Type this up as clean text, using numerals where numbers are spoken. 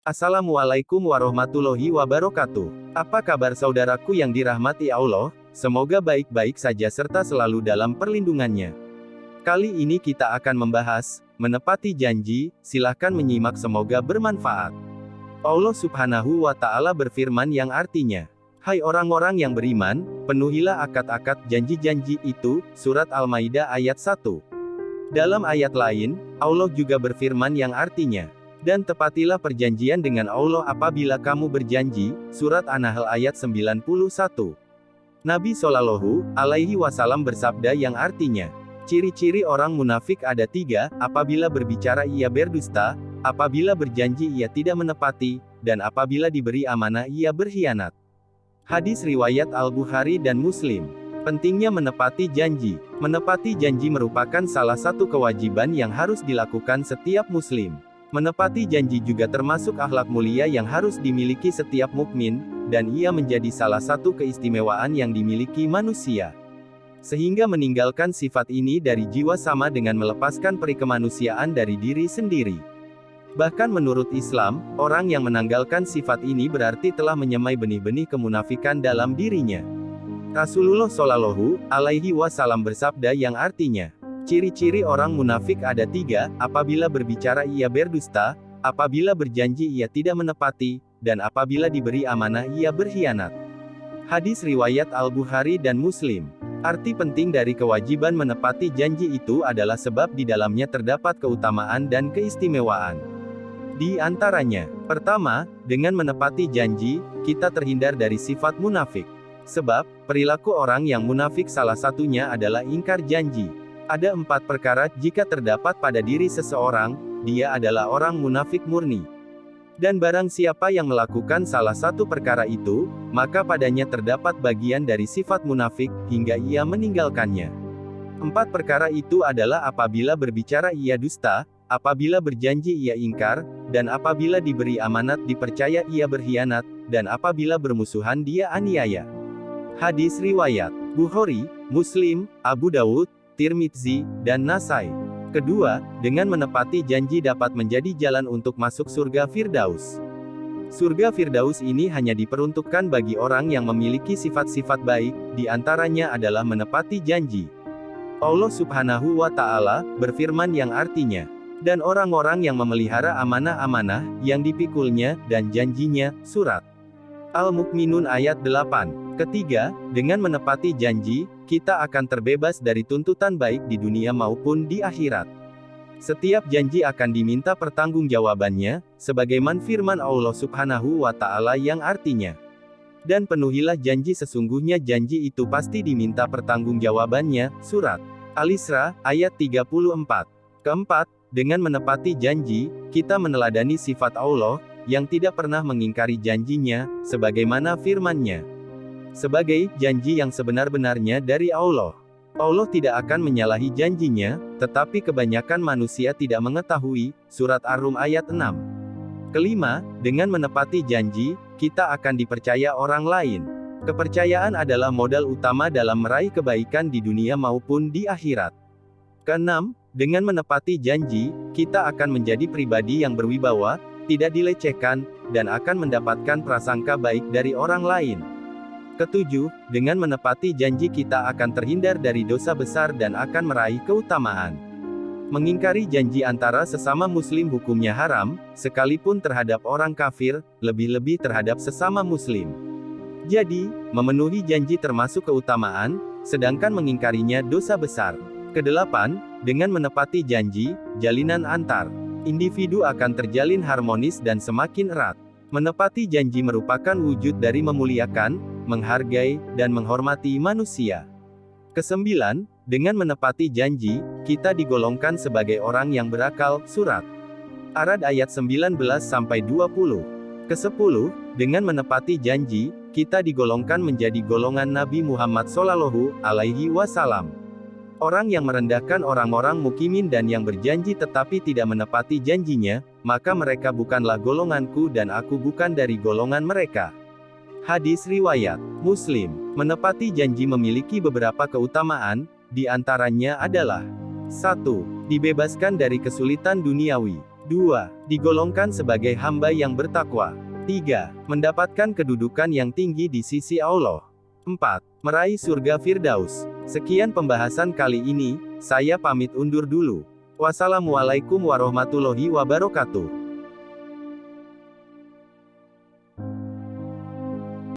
Assalamualaikum warahmatullahi wabarakatuh. Apa kabar saudaraku yang dirahmati Allah? Semoga baik-baik saja serta selalu dalam perlindungannya. Kali ini kita akan membahas, menepati janji, silahkan menyimak semoga bermanfaat. Allah Subhanahu wa Ta'ala berfirman yang artinya, "Hai orang-orang yang beriman, penuhilah akad-akad janji-janji itu." Surat Al-Maidah ayat 1. Dalam ayat lain, Allah juga berfirman yang artinya, "Dan tepatilah perjanjian dengan Allah apabila kamu berjanji." Surat An-Nahl ayat 91. Nabi Shallallahu Alaihi Wasallam bersabda yang artinya, ciri-ciri orang munafik ada 3, apabila berbicara ia berdusta, apabila berjanji ia tidak menepati, dan apabila diberi amanah ia berkhianat. Hadis riwayat Al-Bukhari dan Muslim. Pentingnya menepati janji. Menepati janji merupakan salah satu kewajiban yang harus dilakukan setiap muslim. Menepati janji juga termasuk akhlak mulia yang harus dimiliki setiap mukmin, dan ia menjadi salah satu keistimewaan yang dimiliki manusia. Sehingga meninggalkan sifat ini dari jiwa sama dengan melepaskan perikemanusiaan dari diri sendiri. Bahkan menurut Islam, orang yang menanggalkan sifat ini berarti telah menyemai benih-benih kemunafikan dalam dirinya. Rasulullah Shallallahu Alaihi Wasallam bersabda yang artinya, ciri-ciri orang munafik ada 3, apabila berbicara ia berdusta, apabila berjanji ia tidak menepati, dan apabila diberi amanah ia berkhianat. Hadis riwayat Al-Bukhari dan Muslim. Arti penting dari kewajiban menepati janji itu adalah sebab di dalamnya terdapat keutamaan dan keistimewaan. Di antaranya, pertama, dengan menepati janji, kita terhindar dari sifat munafik. Sebab, perilaku orang yang munafik salah satunya adalah ingkar janji. Ada 4 perkara jika terdapat pada diri seseorang, dia adalah orang munafik murni. Dan barang siapa yang melakukan salah satu perkara itu, maka padanya terdapat bagian dari sifat munafik, hingga ia meninggalkannya. 4 perkara itu adalah apabila berbicara ia dusta, apabila berjanji ia ingkar, dan apabila diberi amanat dipercaya ia berkhianat, dan apabila bermusuhan dia aniaya. Hadis riwayat Bukhari, Muslim, Abu Dawud, Tirmidzi, dan Nasai. Kedua, dengan menepati janji dapat menjadi jalan untuk masuk surga Firdaus. Surga Firdaus ini hanya diperuntukkan bagi orang yang memiliki sifat-sifat baik, di antaranya adalah menepati janji. Allah Subhanahu wa Ta'ala berfirman yang artinya, dan orang-orang yang memelihara amanah-amanah yang dipikulnya dan janjinya. Surat Al-Mukminun ayat 8. Ketiga, dengan menepati janji, kita akan terbebas dari tuntutan baik di dunia maupun di akhirat. Setiap janji akan diminta pertanggungjawabannya, sebagaimana firman Allah Subhanahu wa Ta'ala yang artinya, dan penuhilah janji sesungguhnya janji itu pasti diminta pertanggungjawabannya. Surat Al-Isra ayat 34. Keempat, dengan menepati janji, kita meneladani sifat Allah yang tidak pernah mengingkari janjinya, sebagaimana firman-Nya, sebagai janji yang sebenar-benarnya dari Allah. Allah tidak akan menyalahi janjinya, tetapi kebanyakan manusia tidak mengetahui. Surat Ar-Rum ayat 6. Kelima, dengan menepati janji, kita akan dipercaya orang lain. Kepercayaan adalah modal utama dalam meraih kebaikan di dunia maupun di akhirat. Keenam, dengan menepati janji, kita akan menjadi pribadi yang berwibawa, tidak dilecehkan, dan akan mendapatkan prasangka baik dari orang lain. Ketujuh, dengan menepati janji kita akan terhindar dari dosa besar dan akan meraih keutamaan. Mengingkari janji antara sesama muslim hukumnya haram, sekalipun terhadap orang kafir, lebih-lebih terhadap sesama muslim. Jadi, memenuhi janji termasuk keutamaan, sedangkan mengingkarinya dosa besar. Kedelapan, dengan menepati janji, jalinan antar individu akan terjalin harmonis dan semakin erat. Menepati janji merupakan wujud dari memuliakan, menghargai, dan menghormati manusia. Kesembilan, dengan menepati janji, kita digolongkan sebagai orang yang berakal. Surat Ar-Ra'd ayat 19-20. Kesepuluh, dengan menepati janji, kita digolongkan menjadi golongan Nabi Muhammad Shallallahu Alaihi Wasallam. Orang yang merendahkan orang-orang mukimin dan yang berjanji tetapi tidak menepati janjinya, maka mereka bukanlah golonganku dan aku bukan dari golongan mereka. Hadis riwayat Muslim. Menepati janji memiliki beberapa keutamaan, di antaranya adalah 1. Dibebaskan dari kesulitan duniawi. 2. Digolongkan sebagai hamba yang bertakwa. 3. Mendapatkan kedudukan yang tinggi di sisi Allah. 4. Meraih surga Firdaus. Sekian pembahasan kali ini, saya pamit undur dulu. Wassalamualaikum warahmatullahi wabarakatuh.